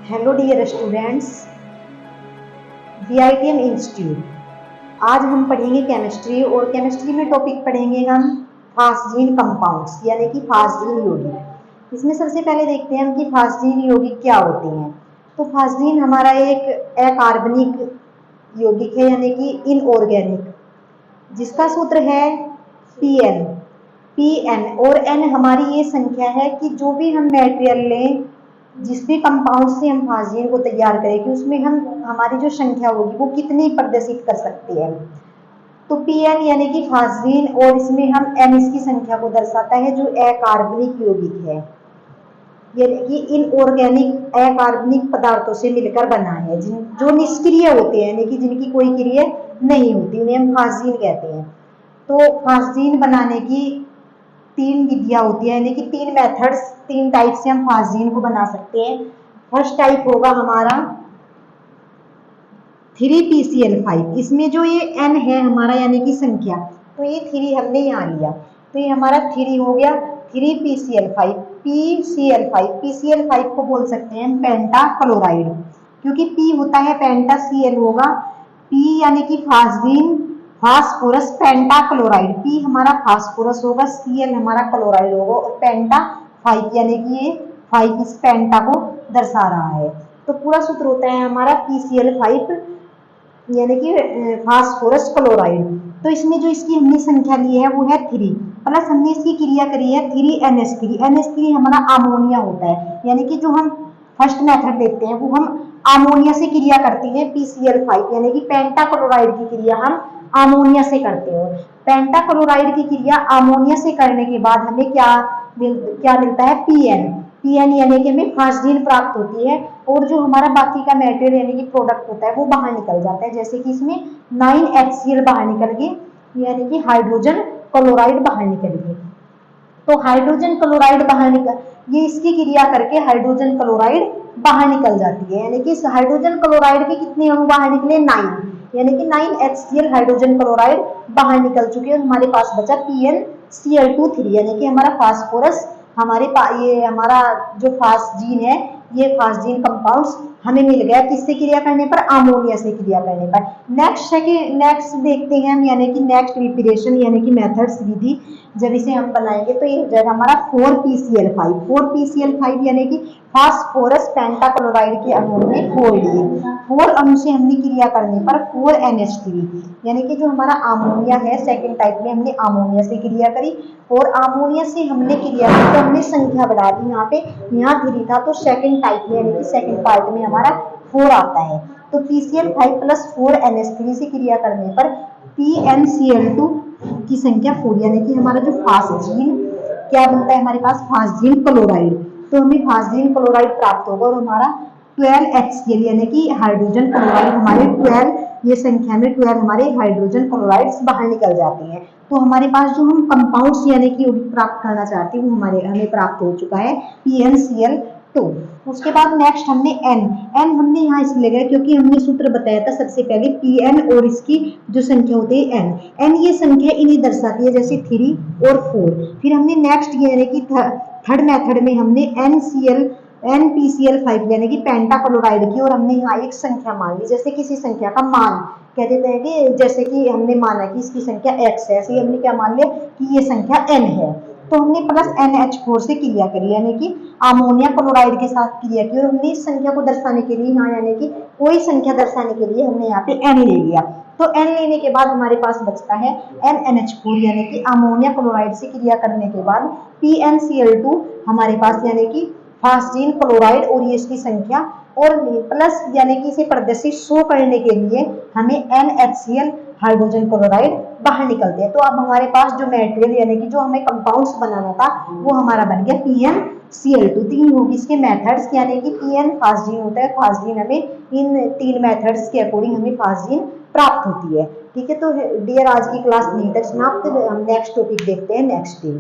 Hello dear students, VITM institute. आज हम पढ़ेंगे केमिस्ट्री और केमिस्ट्री में टॉपिक पढ़ेंगे हम फास्जीन कंपाउंड्स यानी कि फास्जीन यौगिक। इसमें सबसे पहले देखते हैं हम कि फास्जीन यौगिक क्या होते हैं। तो फास्जीन हमारा एक अकार्बनिक यौगिक है यानी कि इनऑर्गेनिक, जिसका सूत्र है PN और N हमारी ये संख्या है कि जो भी हम मटेरियल लें, जिस भी कंपाउंड से हम फास्जीन को तैयार करें कि उसमें हम हमारी जो संख्या होगी वो कितनी प्रदर्शित कर सकते हैं। तो PN यानी कि फास्जीन और इसमें हम N इसकी संख्या को दर्शाता है जो अकार्बनिक यौगिक है, यानी कि इनऑर्गेनिक अकार्बनिक पदार्थों से मिलकर बना है, जो निष्क्रिय होते हैं यानी कि जिनकी कोई क्रिया नहीं होती, उन्हें हम फास्जीन कहते हैं। तो फास्जीन बनाने की 3 विधियां होती है यानी कि 3 मेथड्स, 3 टाइप से हम फास्जीन को बना सकते हैं। फर्स्ट टाइप होगा हमारा 3PCl5। इसमें जो ये N है हमारा यानी कि संख्या, तो ये 3 हमने यहाँ लिया, तो ये हमारा 3 हो गया 3PCl5। PCl5 को बोल सकते हैं पेंटा क्लोराइड, क्योंकि P होता है पेंटा, Cl होगा P यानी कि फास्जीन फास्फोरस पेंटा क्लोराइड। P हमारा फास्फोरस होगा, Cl हमारा क्लोराइड होगा और पेंटा 5 यानी कि ये 5 इस पेंटा को दर्शा रहा है। तो पूरा सूत्र होता है हमारा PCl5 यानी कि फास्फोरस क्लोराइड। तो इसमें जो इसकी हमने संख्या ली है वो है 3 प्लस हमने इसकी क्रिया करी है 3NH3। NH3 हमारा अमोनिया होता है, यानी कि जो हम फर्स्ट मेथड देखते हैं वो हम अमोनिया से क्रिया करते हैं PCl5 यानी कि पेंटा क्लोराइड की क्रिया हम अमोनिया से करते हैं। पेंटा क्लोराइड की क्रिया अमोनिया से करने के बाद हमें क्या मिलता है PN यानी कि हमें फास्जीन प्राप्त होती है और जो हमारा बाकी का मेटेरियल यानी कि प्रोडक्ट होता है वो बाहर निकल जाता है। जैसे कि इसमें 9HCl बाहर निकल गई यानी कि हाइड्रोजन क्लोराइड बाहर निकल गई। तो हाइड्रोजन क्लोराइड बाहर निकल, ये इसकी क्रिया करके हाइड्रोजन क्लोराइड बाहर निकल जाती है, यानी कि इस हाइड्रोजन क्लोराइड के कितने अणु बाहर निकले 9, यानी कि 9HCl हाइड्रोजन क्लोराइड बाहर निकल चुके हैं। हमारे पास बचा PnCl2 यानी कि हमारा फास्फोरस, ये हमारा जो फास्जीन है, ये फास्जीन कंपाउंड्स हमें मिल गया किससे क्रिया करने पर, अमोनिया से क्रिया करने पर। नेक्स्ट देखते हैं हम यानी कि नेक्स्ट प्रिपरेशन यानी कि मेथड्स विधि, जब इसे हम बनाएंगे तो ये हो जाएगा हमारा 4PCl5 यानी कि फास्फोरस पेंटाक्लोराइड के अणु में 4 लिए, 4 अणु से हमने क्रिया करने पर 4NH3 यानी कि जो हमारा अमोनिया है सेकेंड टाइप में हमने अमोनिया से क्रिया करी और अमोनिया से हमने क्रिया की तो हमने संख्या बढ़ा दी। यहाँ 3 था तो सेकेंड टाइप में यानी कि सेकेंड पार्ट में हमारा 4 आता है। तो PCl5 प्लस 4NH3 से क्रिया करने पर PnCl2 की संख्या 4 यानी कि हमारा जो फास्जीन क्या बनता है हमारे पास, फास्जीन क्लोराइड। तो हमें फास्जीन क्लोराइड प्राप्त होगा और हमारा 12HCl यानी कि हाइड्रोजन क्लोराइड हमारे 12, ये संख्या में 12 हमारे हाइड्रोजन क्लोराइड्स बाहर निकल जाते हैं। तो हमारे पास जो हम कंपाउंड्स यानी कि प्राप्त करना चाहते हैं वो हमें प्राप्त हो चुका है PnCl2। उसके बाद नेक्स्ट हमने N हमने यहाँ इसलिए लगाया क्योंकि हमने सूत्र बताया था सबसे पहले PN और इसकी जो संख्या होती है N ये संख्या इन्हें दर्शाती है जैसे 3 और 4। फिर हमने नेक्स्ट यानी कि थर्ड मेथड में हमने NPCl5 यानी कि पेंटा क्लोराइड की, और हमने यहाँ एक संख्या मान ली, जैसे किसी संख्या का मान कह देते हैं कि जैसे कि हमने माना कि इसकी संख्या x है, ऐसे हमने क्या मान लिया कि ये संख्या n है। तो हमने प्लस NH4 से क्रिया करी यानी कि अमोनिया क्लोराइड के साथ क्रिया की और हमने इस संख्या को दर्शाने के लिए यहाँ यानी कि कोई संख्या दर्शाने के लिए हमने यहाँ पे n ले लिया। तो n लेने के बाद हमारे पास बचता है NH4 यानी कि अमोनिया क्लोराइड से क्रिया करने के बाद PnCl2 हमारे पास यानी कि फास्जीन क्लोराइड और ये इसकी संख्या, और प्लस यानी कि इसे प्रदर्शित शो करने के लिए हमें NHCl हाइड्रोजन क्लोराइड बाहर निकलते हैं। तो अब हमारे पास जो मटेरियल यानी कि जो हमें कंपाउंड्स बनाना था वो हमारा बन गया PnCl2। 3 होगी इसके मेथड्स यानी कि PN फास्जीन होता है, फास्जीन हमें इन 3 मेथड्स के अकॉर्डिंग हमें फास्जीन प्राप्त होती है। ठीक है, तो डियर आज की क्लास यहीं तक समाप्त। हम नेक्स्ट टॉपिक देखते हैं नेक्स्ट डे।